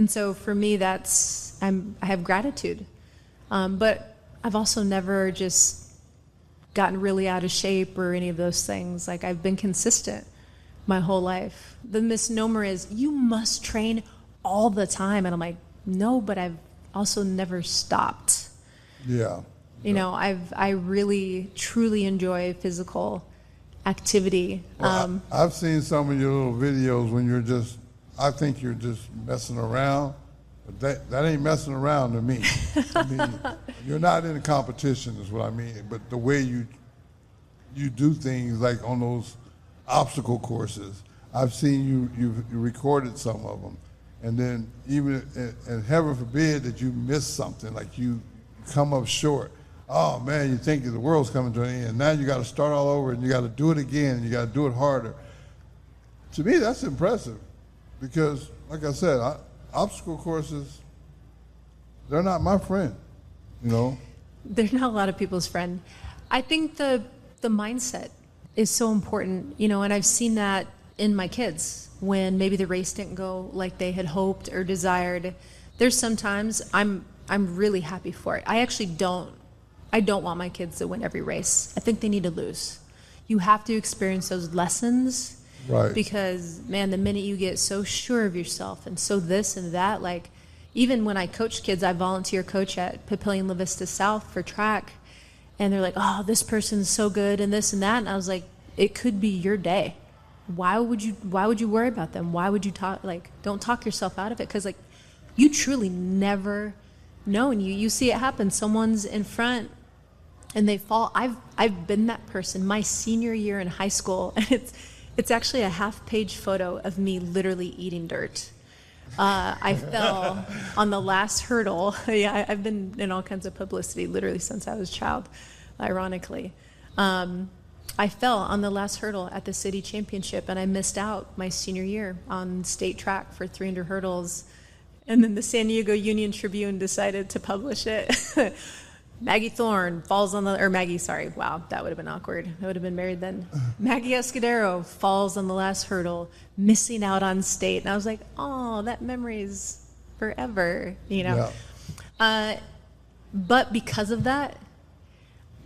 so for me, I have gratitude. But I've also never just gotten really out of shape or any of those things. Like, I've been consistent my whole life. The misnomer is, you must train all the time. And I'm like, no, but I've also never stopped. Yeah. I really, truly enjoy physical activity. Well, I've seen some of your little videos when I think you're just messing around, but that ain't messing around to me. I mean, you're not in a competition is what I mean, but the way you do things like on those obstacle courses, I've seen you recorded some of them. And then even, and heaven forbid that you miss something, like you come up short. Oh man, you think the world's coming to an end. Now you got to start all over and you got to do it again and you got to do it harder. To me, that's impressive because, like I said, obstacle courses, they're not my friend, They're not a lot of people's friend. I think the mindset is so important, and I've seen that in my kids. When maybe the race didn't go like they had hoped or desired, there's sometimes I'm really happy for it. I don't want my kids to win every race. I think they need to lose. You have to experience those lessons, right? Because man, the minute you get so sure of yourself and so this and that, like even when I coach kids, I volunteer coach at Papillion La Vista South for track, and they're like, oh, this person's so good and this and that, and I was like, it could be your day. Why would you worry about them? Why would you don't talk yourself out of it? Because you truly never know, and you see it happen. Someone's in front and they fall. I've been that person my senior year in high school, and it's actually a half-page photo of me literally eating dirt. I fell on the last hurdle. Yeah, I've been in all kinds of publicity literally since I was a child, ironically. I fell on the last hurdle at the city championship, and I missed out my senior year on state track for 300 hurdles. And then the San Diego Union Tribune decided to publish it. Maggie Thorne falls on wow, that would have been awkward. I would have been married then. Maggie Escudero falls on the last hurdle, missing out on state. And I was like, oh, that memory is forever, Yeah. But because of that,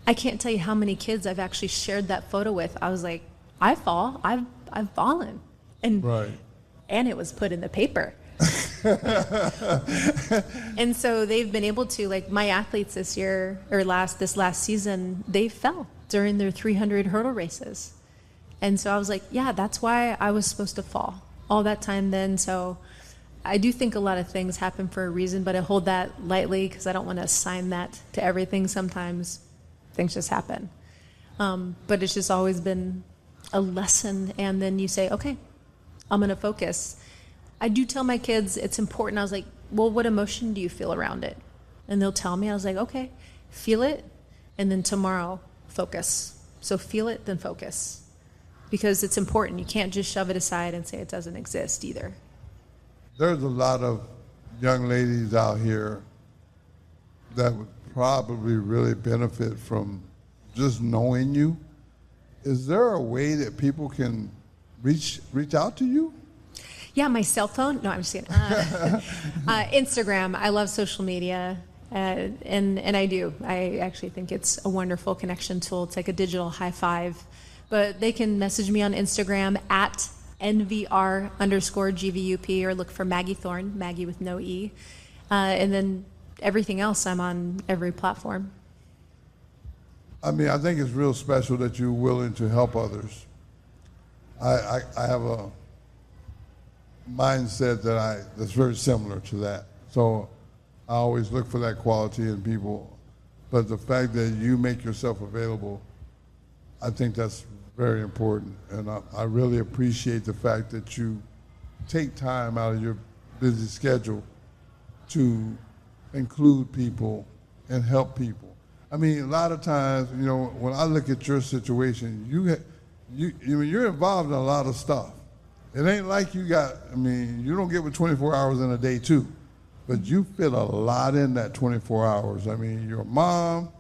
I can't tell you how many kids I've actually shared that photo with. I was like, I've fallen. And right. And it was put in the paper. And so they've been able to, like my athletes this year, or this last season, they fell during their 300 hurdle races. And so I was like, yeah, that's why I was supposed to fall all that time then. So I do think a lot of things happen for a reason, but I hold that lightly because I don't want to assign that to everything. Sometimes things just happen. But it's just always been a lesson. And then you say, okay, I'm going to focus. I do tell my kids it's important. I was like, well, what emotion do you feel around it? and they'll tell me. I was like, okay, feel it, and then tomorrow, focus. So feel it, then focus. Because it's important. You can't just shove it aside and say it doesn't exist either. There's a lot of young ladies out here that would probably really benefit from just knowing you. Is there a way that people can reach out to you? Yeah, my cell phone. No, I'm just kidding. Instagram. I love social media, and I do. I actually think it's a wonderful connection tool. It's like a digital high five. But they can message me on Instagram at NVR_GVUP, or look for Maggi Thorne, Maggie with no E. And then everything else, I'm on every platform. I mean, I think it's real special that you're willing to help others. I have a mindset that's very similar to that. So I always look for that quality in people. But the fact that you make yourself available, I think that's very important. And I really appreciate the fact that you take time out of your busy schedule to include people and help people. I mean, a lot of times, when I look at your situation, you're involved in a lot of stuff. It ain't like you don't get with 24 hours in a day too, but you fit a lot in that 24 hours. I mean, you're a mom,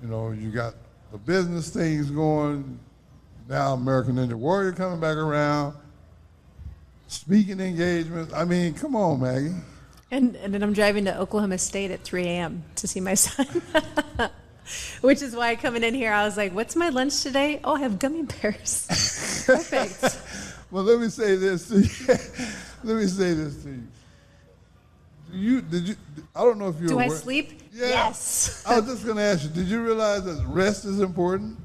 you got the business things going, now American Ninja Warrior coming back around, speaking engagements. I mean, come on, Maggie. And then I'm driving to Oklahoma State at 3 a.m. to see my son. Which is why coming in here, I was like, what's my lunch today? Oh, I have gummy bears. Perfect. Well, let me say this to you. I don't know if you're aware. Do I sleep? Yeah. Yes. I was just going to ask you, did you realize that rest is important?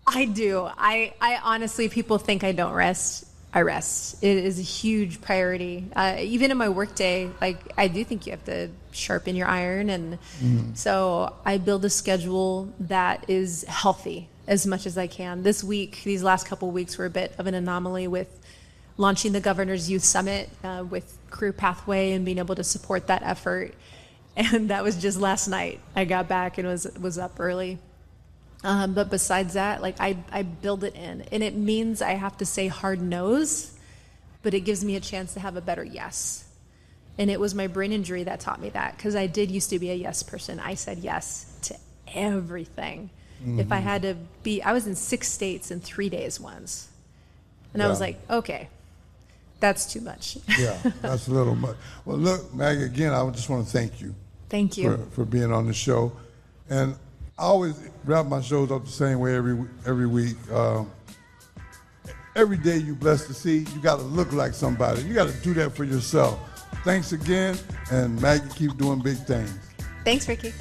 I do. I honestly, people think I don't rest. I rest. It is a huge priority. Even in my workday, I do think you have to sharpen your iron, and so I build a schedule that is healthy as much as I can. These last couple of weeks were a bit of an anomaly with launching the Governor's Youth Summit with Career Pathway and being able to support that effort. And that was just last night. I got back and was up early. But besides that, I build it in, and it means I have to say hard no's, but it gives me a chance to have a better yes. And it was my brain injury that taught me that, because I did used to be a yes person. I said yes to everything. If I had to I was in 6 states in 3 days once. And I was like, okay, that's too much. Yeah, that's a little much. Well, look, Maggie, again, I just want to thank you. Thank you. For being on the show. And I always wrap my shows up the same way every week. Every day you blessed to see, you got to look like somebody. You got to do that for yourself. Thanks again, and Maggie, keep doing big things. Thanks, Ricky.